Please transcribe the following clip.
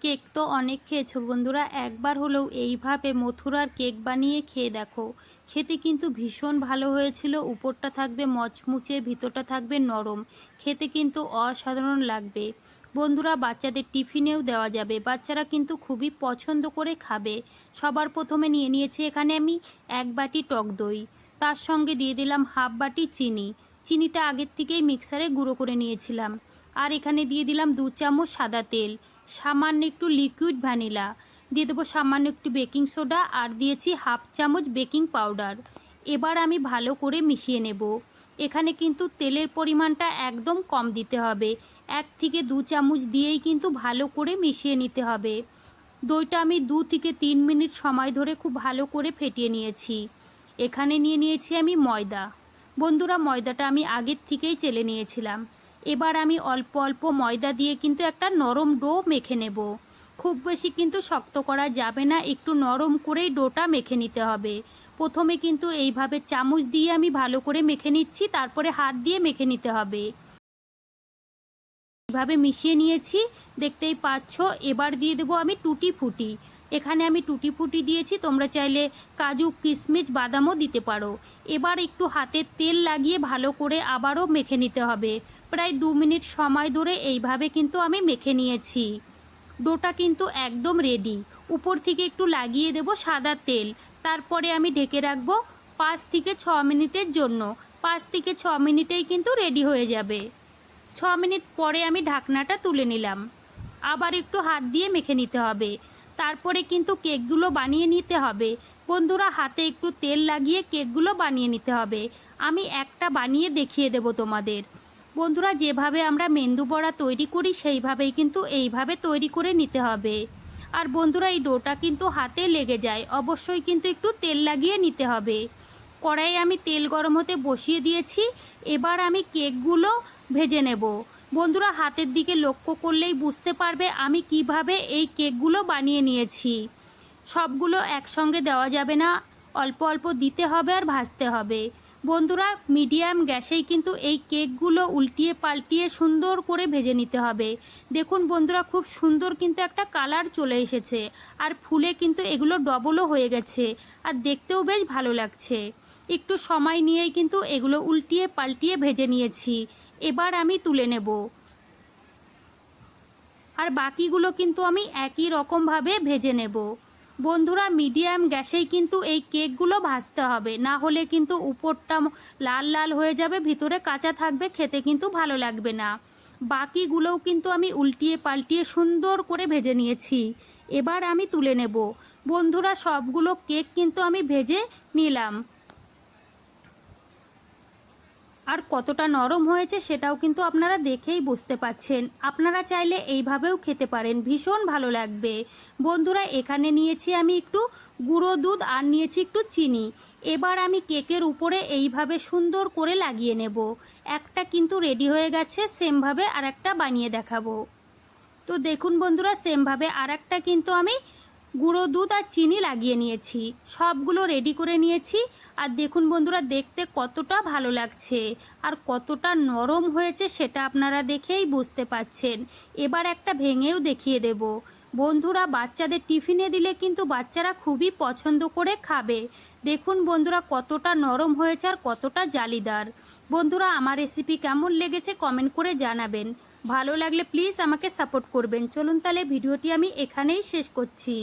Cake তো অনেক খেয়েছো বন্ধুরা, একবার হলেও এইভাবে মথুরার কেক বানিয়ে খেয়ে দেখো। খেতে কিন্তু ভীষণ ভালো হয়েছিল। উপরটা থাকবে মচমুচে, ভিতরটা থাকবে নরম। খেতে কিন্তু অসাধারণ লাগবে বন্ধুরা। বাচ্চাদের টিফিনেও দেওয়া যাবে, বাচ্চারা কিন্তু খুবই পছন্দ করে খাবে। সবার প্রথমে নিয়ে নিয়েছি এখানে আমি 1 বাটি টক দই। তার সঙ্গে দিয়ে দিলাম হাফ বাটি চিনি। চিনিটা আগের থেকেই মিক্সারে গুঁড়ো করে নিয়েছিলাম। আর এখানে দিয়ে দিলাম 2 চামচ সাদা তেল, সামান্য একটু লিকুইড ভ্যানিলা, দিয়ে দেবো সামান্য একটু বেকিং সোডা, আর দিয়েছি হাফ চামচ বেকিং পাউডার। এবার আমি ভালো করে মিশিয়ে নেব। এখানে কিন্তু তেলের পরিমাণটা একদম কম দিতে হবে। 1 থেকে 2 চামচ দিয়েই কিন্তু ভালো করে মিশিয়ে নিতে হবে। দইটা আমি 2 থেকে 3 মিনিট সময় ধরে খুব ভালো করে ফেটিয়ে নিয়েছি। এখানে নিয়ে নিয়েছি আমি ময়দা। বন্ধুরা, ময়দাটা আমি আগের থেকেই চেলে নিয়েছিলাম। এবার আমি অল্প অল্প ময়দা দিয়ে কিন্তু একটা নরম ডো মেখে নেব। খুব বেশি কিন্তু শক্ত করা যাবে না, একটু নরম করেই ডোটা মেখে নিতে হবে। প্রথমে কিন্তু এইভাবে চামচ দিয়ে আমি ভালো করে মেখে নিচ্ছি, তারপরে হাত দিয়ে মেখে নিতে হবে। এইভাবে মিশিয়ে নিয়েছি, দেখতেই পাচ্ছ। এবার দিয়ে দেবো আমি টুটি ফুটি। এখানে আমি টুটি ফুটি দিয়েছি, তোমরা চাইলে কাজু কিশমিশ বাদামও দিতে পারো। এবার একটু হাতে তেল লাগিয়ে ভালো করে আবারও মেখে নিতে হবে। প্রায় 2 মিনিট সময় ধরে এইভাবে কিন্তু আমি মেখে নিয়েছি। ডোটা কিন্তু একদম রেডি। উপর থেকে একটু লাগিয়ে দেব সাদা তেল। তারপরে আমি ঢেকে রাখবো 5 থেকে 6 মিনিটের জন্য। 5 থেকে 6 মিনিটেই কিন্তু রেডি হয়ে যাবে। 6 মিনিট পরে আমি ঢাকনাটা তুলে নিলাম। আবার একটু হাত দিয়ে মেখে নিতে হবে। তারপরে কিন্তু কেকগুলো বানিয়ে নিতে হবে। বন্ধুরা, হাতে একটু তেল লাগিয়ে কেকগুলো বানিয়ে নিতে হবে। আমি একটা বানিয়ে দেখিয়ে দেব তোমাদের। বন্ধুরা, যেভাবে আমরা মেন্দু বড়া তৈরি করি সেইভাবেই কিন্তু এইভাবে তৈরি করে নিতে হবে। আর বন্ধুরা, এই ডোটা কিন্তু হাতে লেগে যায়, অবশ্যই কিন্তু একটু তেল লাগিয়ে নিতে হবে। কড়াইয়ে আমি তেল গরম হতে বসিয়ে দিয়েছি। এবার আমি কেকগুলো ভেজে নেব। বন্ধুরা, হাতের দিকে লক্ষ্য করলেই বুঝতে পারবে আমি কিভাবে এই কেকগুলো বানিয়ে নিয়েছি। সবগুলো একসঙ্গে দেওয়া যাবে না, অল্প অল্প দিতে হবে আর ভাজতে হবে। বন্ধুরা, মিডিয়াম গ্যাসেই কিন্তু এই কেকগুলো উল্টিয়ে পাল্টিয়ে সুন্দর করে ভেজে নিতে হবে। দেখুন বন্ধুরা, খুব সুন্দর কিন্তু একটা কালার চলে এসেছে। আর ফুলে কিন্তু এগুলো ডবলও হয়ে গেছে, আর দেখতেও বেশ ভালো লাগছে। একটু সময় নিয়েই কিন্তু এগুলো উল্টিয়ে পাল্টিয়ে ভেজে নিয়েছি। এবার আমি তুলে নেব। আর বাকিগুলো কিন্তু আমি একই রকমভাবে ভেজে নেব। বন্ধুরা, মিডিয়াম গ্যাসেই কিন্তু এই কেকগুলো ভাজতে হবে, না হলে কিন্তু উপরটা লাল লাল হয়ে যাবে, ভিতরে কাঁচা থাকবে, খেতে কিন্তু ভালো লাগবে না। বাকিগুলোও কিন্তু আমি উল্টিয়ে পাল্টিয়ে সুন্দর করে ভেজে নিয়েছি। এবার আমি তুলে নেব। বন্ধুরা, সবগুলো কেক কিন্তু আমি ভেজে নিলাম। আর কতটা নরম হয়েছে সেটাও কিন্তু আপনারা দেখেই বুঝতে পাচ্ছেন। আপনারা চাইলে এইভাবেও খেতে পারেন, ভীষণ ভালো লাগবে। বন্ধুরা, এখানে নিয়েছি আমি একটু গুঁড়ো দুধ আর নিয়েছি একটু চিনি। এবার আমি কেকের উপরে এইভাবে সুন্দর করে লাগিয়ে নেব। একটা কিন্তু রেডি হয়ে গেছে, সেমভাবে আর একটা বানিয়ে দেখাবো। তো দেখুন বন্ধুরা, সেমভাবে আর একটা কিন্তু আমি গুঁড়ো দুধ আর চিনি লাগিয়ে নিয়েছি। সবগুলো রেডি করে নিয়েছি। আর দেখুন বন্ধুরা, দেখতে কতটা ভালো লাগছে আর কতটা নরম হয়েছে সেটা আপনারা দেখেই বুঝতে পাচ্ছেন। এবার একটা ভেঙেও দেখিয়ে দেব। বন্ধুরা, বাচ্চাদের টিফিনে দিলে কিন্তু বাচ্চারা খুবই পছন্দ করে খাবে। দেখুন বন্ধুরা, কতটা নরম হয়েছে আর কতটা জালিদার। বন্ধুরা, আমার রেসিপি কেমন লেগেছে কমেন্ট করে জানাবেন। ভালো লাগলে প্লিজ আমাকে সাপোর্ট করবেন। চলুন তাহলে ভিডিওটি আমি এখানেই শেষ করছি।